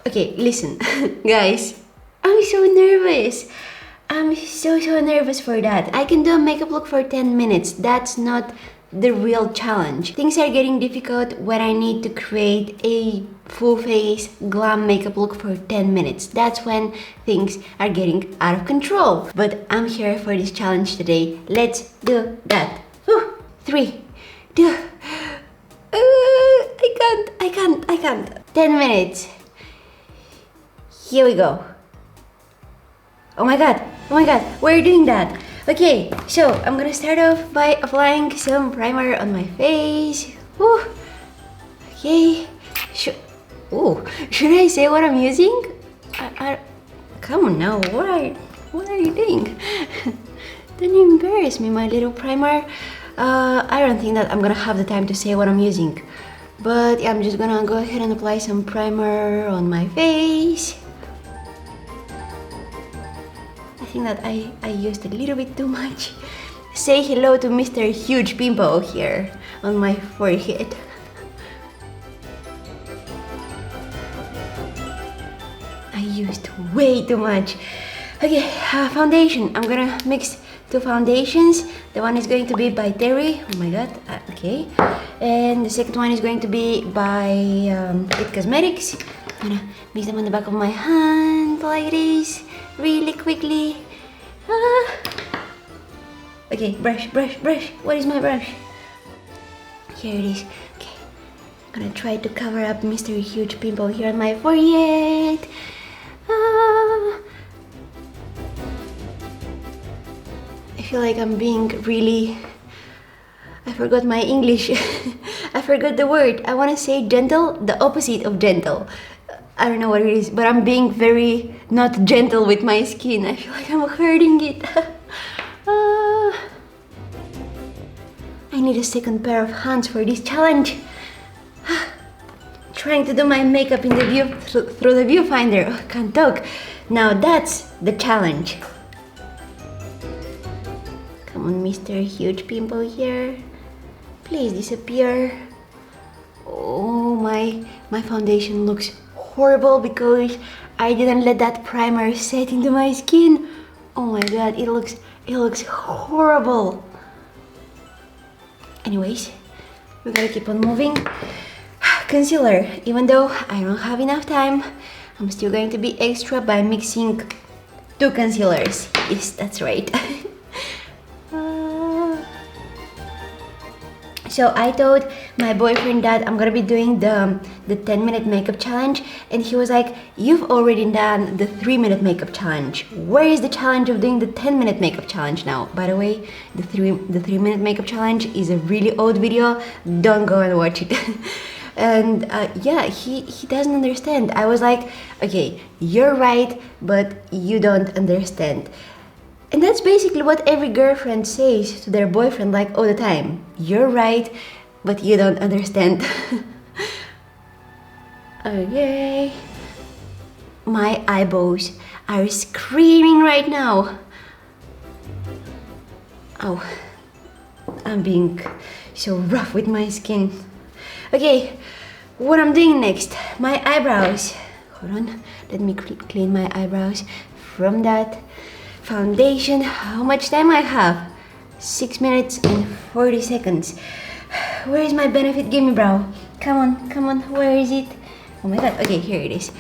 Okay, listen, guys. I'm so nervous. I'm so nervous for that. I can do a makeup look for 10 minutes. That's not the real challenge. Things are getting difficult when I need to create a full face glam makeup look for 10 minutes. That's when things are getting out of control. But I'm here for this challenge today. Let's do that. Whew. 3, 2, I can't. 10 minutes. Here we go. Oh my god, we're doing that. Okay, so I'm gonna start off by applying some primer on my face. Whew. Okay, should I say what I'm using? Come on now, what are you doing? Don't embarrass me, my little primer. I don't think that I'm gonna have the time to say what I'm using. But yeah, I'm just gonna go ahead and apply some primer on my face. I think that I used a little bit too much. Say hello to Mr. Huge Pimple here on my forehead. I used way too much. Okay, foundation. I'm gonna mix two foundations. The one is going to be by Terry. Oh my god, okay. And the second one is going to be by It Cosmetics. I'm gonna mix them on the back of my hand like this, really quickly. Okay, brush. What is my brush? Here it is. Okay, I'm gonna try to cover up Mr. Huge Pimple here on my forehead. I feel like I'm being really... I forgot my English. I forgot the word. I want to say gentle, the opposite of gentle. I don't know what it is, but I'm being very not gentle with my skin. I feel like I'm hurting it. I need a second pair of hands for this challenge. Trying to do my makeup in the view through the viewfinder. Oh, can't talk. Now that's the challenge. Come on, Mr. Huge Pimple here. Please disappear. Oh, my foundation looks horrible because I didn't let that primer set into my skin. Oh my god, it looks horrible. Anyways, we gotta keep on moving. Concealer. Even though I don't have enough time, I'm still going to be extra by mixing two concealers. Yes, that's right. So I told my boyfriend that I'm gonna be doing the 10-minute makeup challenge, and he was like, you've already done the 3-minute makeup challenge. Where is the challenge of doing the 10-minute makeup challenge now? By the way, the 3-minute makeup challenge is a really old video. Don't go and watch it. And yeah, he doesn't understand. I was like, okay, you're right, but you don't understand. And that's basically what every girlfriend says to their boyfriend, like, all the time. You're right, but you don't understand. Okay. My eyebrows are screaming right now. Oh, I'm being so rough with my skin. Okay, what I'm doing next, my eyebrows. Hold on, let me clean my eyebrows from that foundation. How much time I have? 6 minutes and 40 seconds. Where is my Benefit Gimme Brow? Come on, where is it? Oh my god, okay, here it is.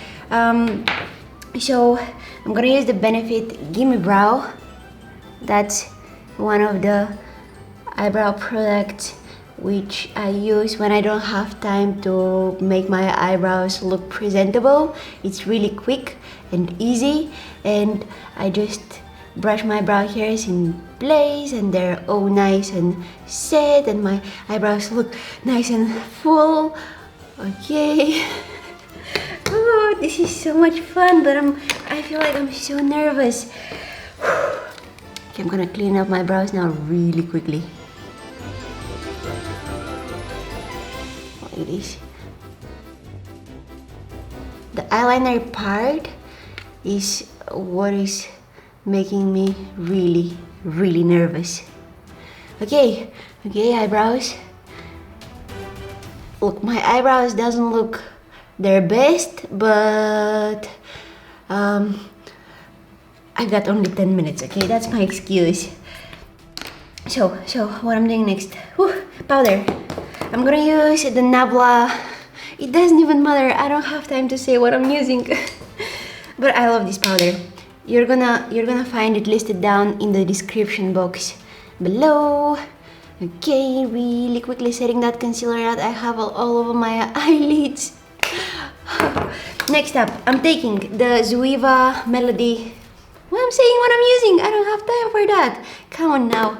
So I'm gonna use the Benefit Gimme Brow. That's one of the eyebrow products which I use when I don't have time to make my eyebrows look presentable. It's really quick and easy, and I just brush my brow hairs in place, and they're all nice and set, and my eyebrows look nice and full. Okay. Oh, this is so much fun, but I feel like I'm so nervous. Okay, I'm gonna clean up my brows now really quickly. Like this. The eyeliner part is what is making me really nervous. Okay, eyebrows. Look, my eyebrows doesn't look their best, but I got only 10 minutes, okay? That's my excuse. So what I'm doing next? Powder. I'm gonna use the Nabla. It doesn't even matter. I don't have time to say what I'm using. But I love this powder. You're gonna find it listed down in the description box below. Okay, really quickly setting that concealer that I have all over my eyelids. Next up, I'm taking the Zuiva Melody. Well, I'm saying what I'm using. I don't have time for that. Come on now.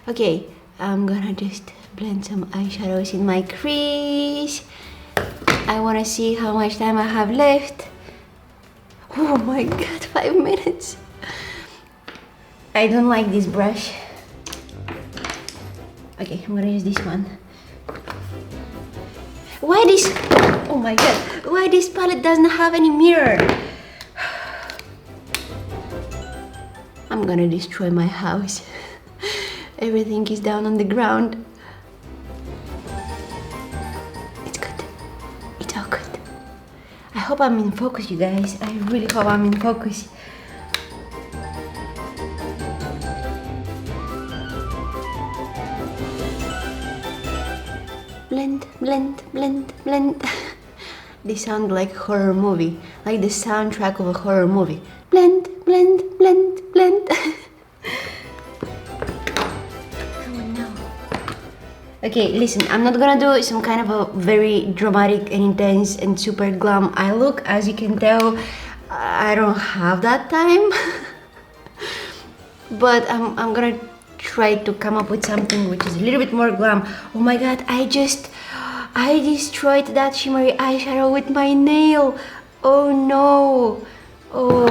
Okay, I'm gonna just blend some eyeshadows in my crease. I wanna see how much time I have left. Oh my god, 5 minutes. I don't like this brush. Okay, I'm gonna use this one. Why this? Oh my god, why this palette doesn't have any mirror? I'm gonna destroy my house. Everything is down on the ground. It's good. It's all good. I hope I'm in focus, you guys. I really hope I'm in focus. Blend, blend, blend, blend. They sound like a horror movie, like the soundtrack of a horror movie. Blend, blend, blend, blend. Come on now. Okay, listen, I'm not gonna do some kind of a very dramatic and intense and super glam eye look. As you can tell, I don't have that time. But I'm gonna try to come up with something which is a little bit more glam. Oh my god, I destroyed that shimmery eyeshadow with my nail. Oh no. Oh.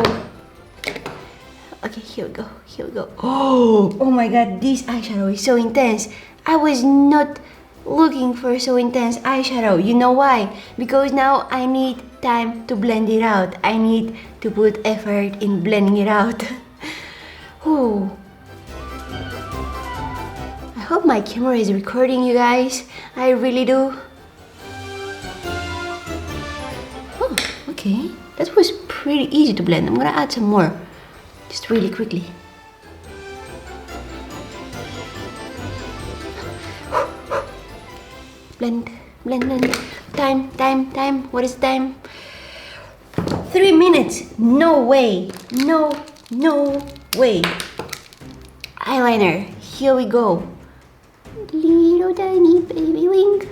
Okay, here we go. Here we go. Oh my god, this eyeshadow is so intense. I was not looking for so intense eyeshadow. You know why? Because now I need time to blend it out. I need to put effort in blending it out. Oh. I hope my camera is recording, you guys. I really do. Oh, okay. That was pretty easy to blend. I'm gonna add some more. Just really quickly. Blend, blend, blend. Time, time, time. What is time? 3 minutes. No way. No way. Eyeliner. Here we go. Little tiny baby wing.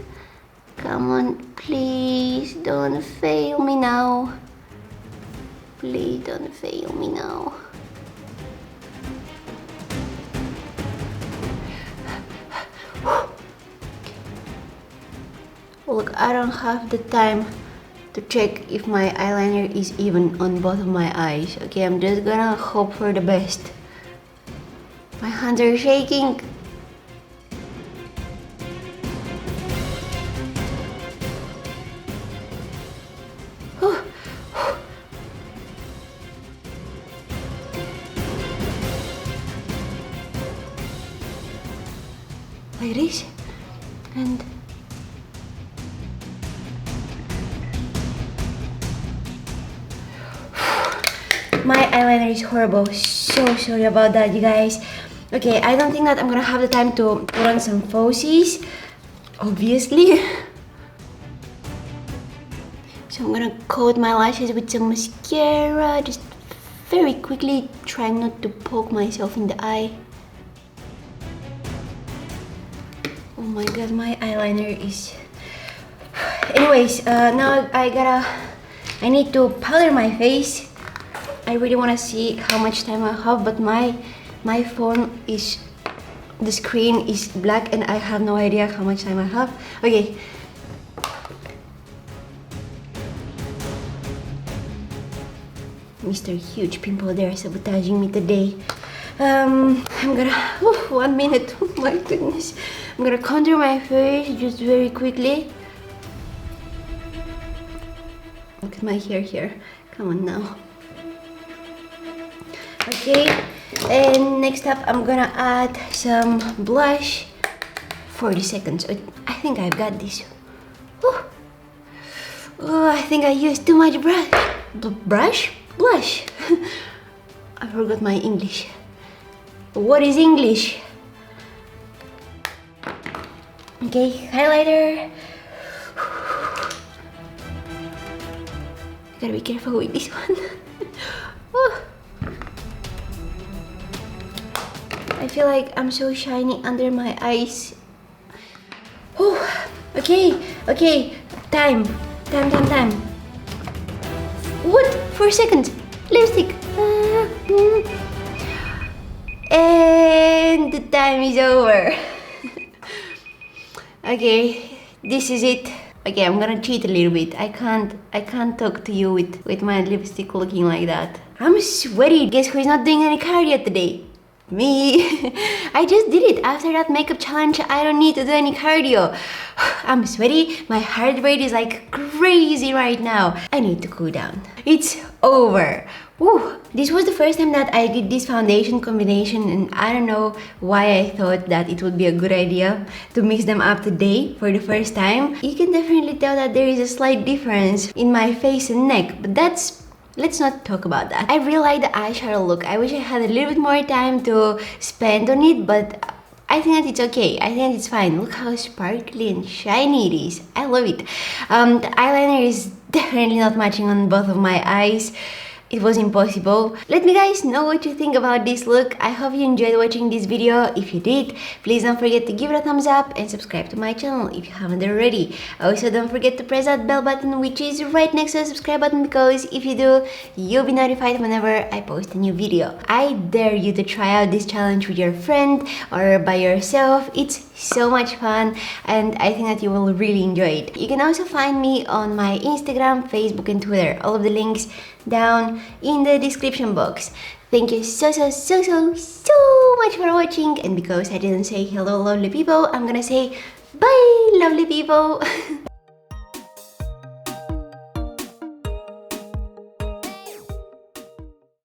Come on, please don't fail me now. Please don't fail me now. Look, I don't have the time to check if my eyeliner is even on both of my eyes. Okay, I'm just gonna hope for the best. My hands are shaking. Like this, and my eyeliner is horrible. So sorry about that, you guys. Okay, I don't think that I'm gonna have the time to put on some falsies, obviously. So I'm gonna coat my lashes with some mascara, just very quickly, trying not to poke myself in the eye. Oh my god, my eyeliner is... Anyways, now I need to powder my face. I really want to see how much time I have, but my phone is... The screen is black and I have no idea how much time I have. Okay. Mr. Huge Pimple there sabotaging me today. I'm gonna... 1 minute, oh my goodness. I'm gonna contour my face just very quickly. Look at my hair here. Come on now. Okay, and next up I'm gonna add some blush. 40 seconds. I think I've got this. Oh, I think I used too much brush. Blush. I forgot my English. What is English? Okay, highlighter. Gotta be careful with this one. Oh. I feel like I'm so shiny under my eyes. Oh, okay. Time. What? 4 seconds. Lipstick. And the time is over. Okay, this is it. Okay, I'm gonna cheat a little bit. I can't talk to you with my lipstick looking like that. I'm sweaty. Guess who is not doing any cardio today? Me. I just did it. After that makeup challenge, I don't need to do any cardio. I'm sweaty. My heart rate is like crazy right now. I need to cool down. It's over. Woo. This was the first time that I did this foundation combination, and I don't know why I thought that it would be a good idea to mix them up today for the first time. You can definitely tell that there is a slight difference in my face and neck, but let's not talk about that. I really like the eyeshadow look. I wish I had a little bit more time to spend on it, but I think that it's okay. I think it's fine. Look how sparkly and shiny it is. I love it. The eyeliner is definitely not matching on both of my eyes. It was impossible. Let me guys know what you think about this look. I hope you enjoyed watching this video. If you did, please don't forget to give it a thumbs up and subscribe to my channel if you haven't already. Also, don't forget to press that bell button, which is right next to the subscribe button, because if you do, you'll be notified whenever I post a new video. I dare you to try out this challenge with your friend or by yourself. It's so much fun, and I think that you will really enjoy it. You can also find me on my Instagram, Facebook and Twitter. All of the links down in the description box. Thank you so much for watching, and because I didn't say hello lovely people, I'm gonna say bye lovely people.